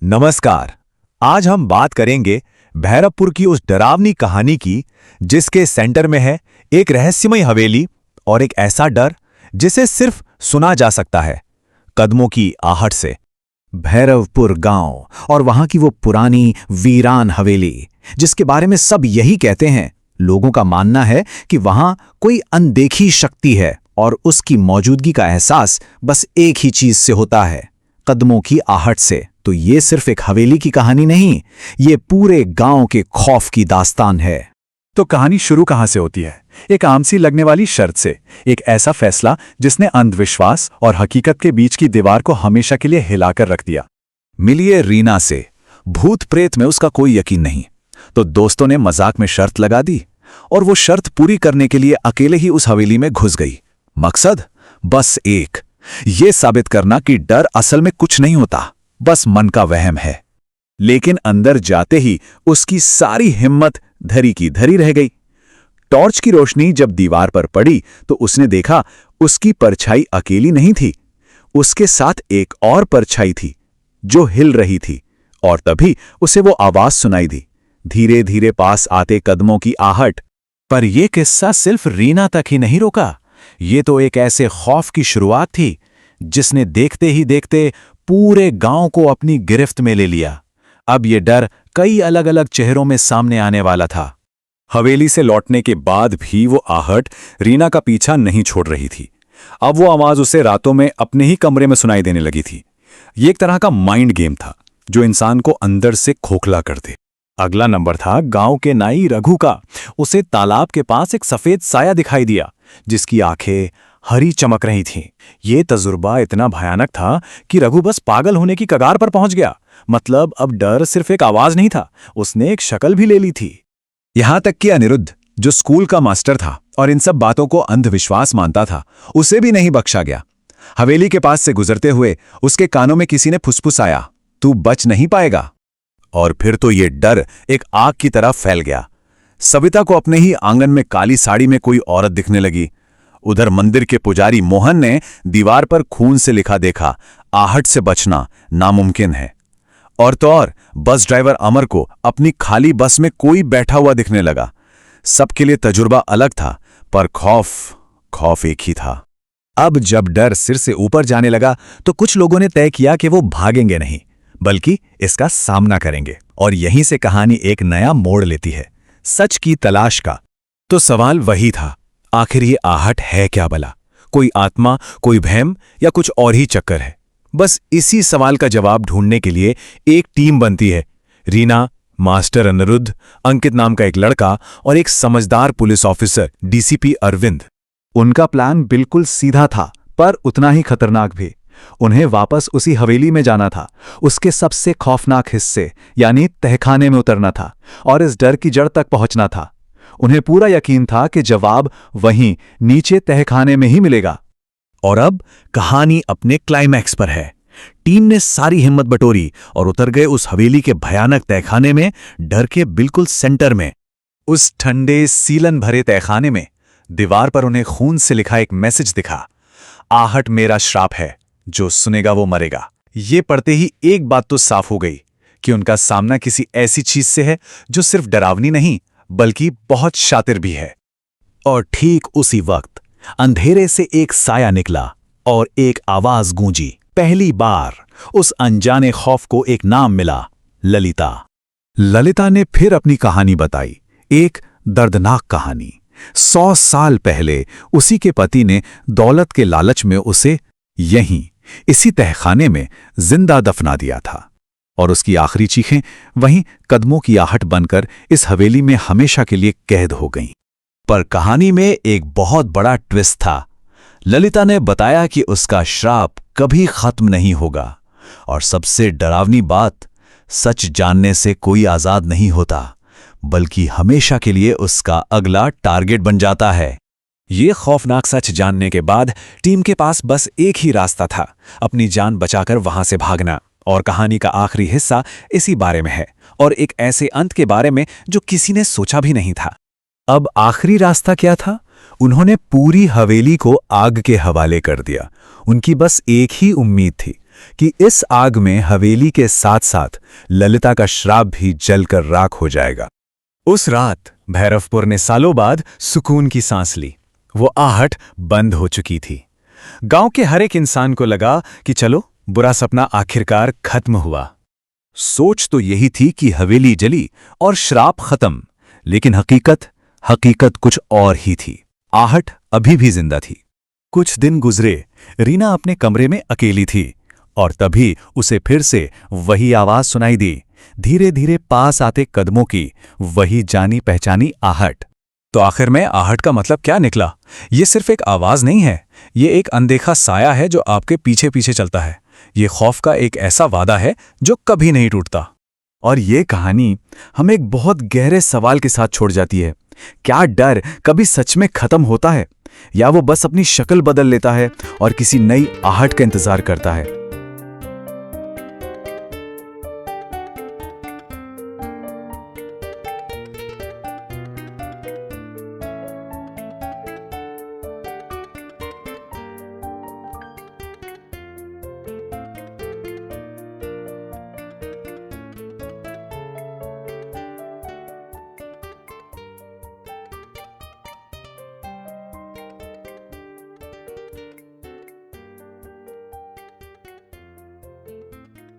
नमस्कार। आज हम बात करेंगे भैरवपुर की उस डरावनी कहानी की जिसके सेंटर में है एक रहस्यमय हवेली और एक ऐसा डर जिसे सिर्फ सुना जा सकता है कदमों की आहट से। भैरवपुर गांव और वहां की वो पुरानी वीरान हवेली जिसके बारे में सब यही कहते हैं। लोगों का मानना है कि वहां कोई अनदेखी शक्ति है और उसकी मौजूदगी का एहसास बस एक ही चीज से होता है, कदमों की आहट से। तो ये सिर्फ एक हवेली की कहानी नहीं, ये पूरे गांव के खौफ की दास्तान है। तो कहानी शुरू कहां से होती है? एक आम सी लगने वाली शर्त से, एक ऐसा फैसला जिसने अंधविश्वास और हकीकत के बीच की दीवार को हमेशा के लिए हिलाकर रख दिया। मिलिए रीना से। भूत प्रेत में उसका कोई यकीन नहीं, तो दोस्तों ने मजाक में शर्त लगा दी और वो शर्त पूरी करने के लिए अकेले ही उस हवेली में घुस गई। मकसद बस एक, ये साबित करना कि डर असल में कुछ नहीं होता, बस मन का वहम है। लेकिन अंदर जाते ही उसकी सारी हिम्मत धरी की धरी रह गई। टॉर्च की रोशनी जब दीवार पर पड़ी तो उसने देखा उसकी परछाई अकेली नहीं थी, उसके साथ एक और परछाई थी जो हिल रही थी। और तभी उसे वो आवाज सुनाई दी, धीरे धीरे पास आते कदमों की आहट। पर यह किस्सा सिर्फ रीना तक ही नहीं रुका। ये तो एक ऐसे खौफ की शुरुआत थी जिसने देखते ही देखते पूरे गांव को अपनी गिरफ्त में ले लिया। अब ये डर कई अलग अलग चेहरों में सामने आने वाला था। हवेली से लौटने के बाद भी वो आहट रीना का पीछा नहीं छोड़ रही थी। अब वो आवाज उसे रातों में अपने ही कमरे में सुनाई देने लगी थी। ये एक तरह का माइंड गेम था जो इंसान को अंदर से खोखला कर दे। अगला नंबर था गांव के नाई रघु का। उसे तालाब के पास एक सफेद साया दिखाई दिया जिसकी आंखें हरी चमक रही थीं। ये तजुर्बा इतना भयानक था कि रघु बस पागल होने की कगार पर पहुंच गया। मतलब अब डर सिर्फ एक आवाज नहीं था, उसने एक शक्ल भी ले ली थी। यहां तक कि अनिरुद्ध, जो स्कूल का मास्टर था और इन सब बातों को अंधविश्वास मानता था, उसे भी नहीं बख्शा गया। हवेली के पास से गुजरते हुए उसके कानों में किसी ने फुसफुसाया, तू बच नहीं पाएगा। और फिर तो ये डर एक आग की तरह फैल गया। सविता को अपने ही आंगन में काली साड़ी में कोई औरत दिखने लगी। उधर मंदिर के पुजारी मोहन ने दीवार पर खून से लिखा देखा, आहट से बचना नामुमकिन है। और तो और बस ड्राइवर अमर को अपनी खाली बस में कोई बैठा हुआ दिखने लगा। सबके लिए तजुर्बा अलग था, पर खौफ एक ही था। अब जब डर सिर से ऊपर जाने लगा तो कुछ लोगों ने तय किया कि वो भागेंगे नहीं, बल्कि इसका सामना करेंगे। और यहीं से कहानी एक नया मोड़ लेती है, सच की तलाश का। तो सवाल वही था, आखिर ये आहट है क्या भला? कोई आत्मा, कोई वहम या कुछ और ही चक्कर है? बस इसी सवाल का जवाब ढूंढने के लिए एक टीम बनती है। रीना, मास्टर अनिरुद्ध, अंकित नाम का एक लड़का और एक समझदार पुलिस ऑफिसर डीसीपी अरविंद। उनका प्लान बिल्कुल सीधा था, पर उतना ही खतरनाक भी। उन्हें वापस उसी हवेली में जाना था, उसके सबसे खौफनाक हिस्से यानी तहखाने में उतरना था और इस डर की जड़ तक पहुंचना था। उन्हें पूरा यकीन था कि जवाब वहीं नीचे तहखाने में ही मिलेगा। और अब कहानी अपने क्लाइमैक्स पर है। टीम ने सारी हिम्मत बटोरी और उतर गए उस हवेली के भयानक तहखाने में, डर के बिल्कुल सेंटर में। उस ठंडे सीलन भरे तहखाने में दीवार पर उन्हें खून से लिखा एक मैसेज दिखा, आहट मेरा श्राप है, जो सुनेगा वो मरेगा। ये पढ़ते ही एक बात तो साफ हो गई कि उनका सामना किसी ऐसी चीज से है जो सिर्फ डरावनी नहीं बल्कि बहुत शातिर भी है। और ठीक उसी वक्त अंधेरे से एक साया निकला और एक आवाज गूंजी। पहली बार उस अनजाने खौफ को एक नाम मिला, ललिता। ललिता ने फिर अपनी कहानी बताई, एक दर्दनाक कहानी। 100 साल पहले उसी के पति ने दौलत के लालच में उसे यहीं इसी तहखाने में जिंदा दफना दिया था और उसकी आखिरी चीखें वहीं कदमों की आहट बनकर इस हवेली में हमेशा के लिए कैद हो गईं। पर कहानी में एक बहुत बड़ा ट्विस्ट था। ललिता ने बताया कि उसका श्राप कभी खत्म नहीं होगा और सबसे डरावनी बात, सच जानने से कोई आजाद नहीं होता बल्कि हमेशा के लिए उसका अगला टारगेट बन जाता है। ये खौफनाक सच जानने के बाद टीम के पास बस एक ही रास्ता था, अपनी जान बचाकर वहां से भागना। और कहानी का आखिरी हिस्सा इसी बारे में है और एक ऐसे अंत के बारे में जो किसी ने सोचा भी नहीं था। अब आखिरी रास्ता क्या था? उन्होंने पूरी हवेली को आग के हवाले कर दिया। उनकी बस एक ही उम्मीद थी, कि इस आग में हवेली के साथ साथ ललिता का श्राप भी जलकर राख हो जाएगा। उस रात भैरवपुर ने सालों बाद सुकून की सांस ली। वो आहट बंद हो चुकी थी। गांव के हर एक इंसान को लगा कि चलो, बुरा सपना आखिरकार खत्म हुआ। सोच तो यही थी कि हवेली जली और श्राप खत्म, लेकिन हकीकत कुछ और ही थी। आहट अभी भी जिंदा थी। कुछ दिन गुजरे, रीना अपने कमरे में अकेली थी और तभी उसे फिर से वही आवाज सुनाई दी, धीरे धीरे पास आते कदमों की, वही जानी पहचानी आहट। तो आखिर में आहट का मतलब क्या निकला? ये सिर्फ एक आवाज नहीं है, ये एक अनदेखा साया है जो आपके पीछे पीछे चलता है। ये खौफ का एक ऐसा वादा है जो कभी नहीं टूटता। और ये कहानी हमें एक बहुत गहरे सवाल के साथ छोड़ जाती है। क्या डर कभी सच में खत्म होता है, या वो बस अपनी शक्ल बदल लेता है और किसी नई आहट का इंतजार करता है?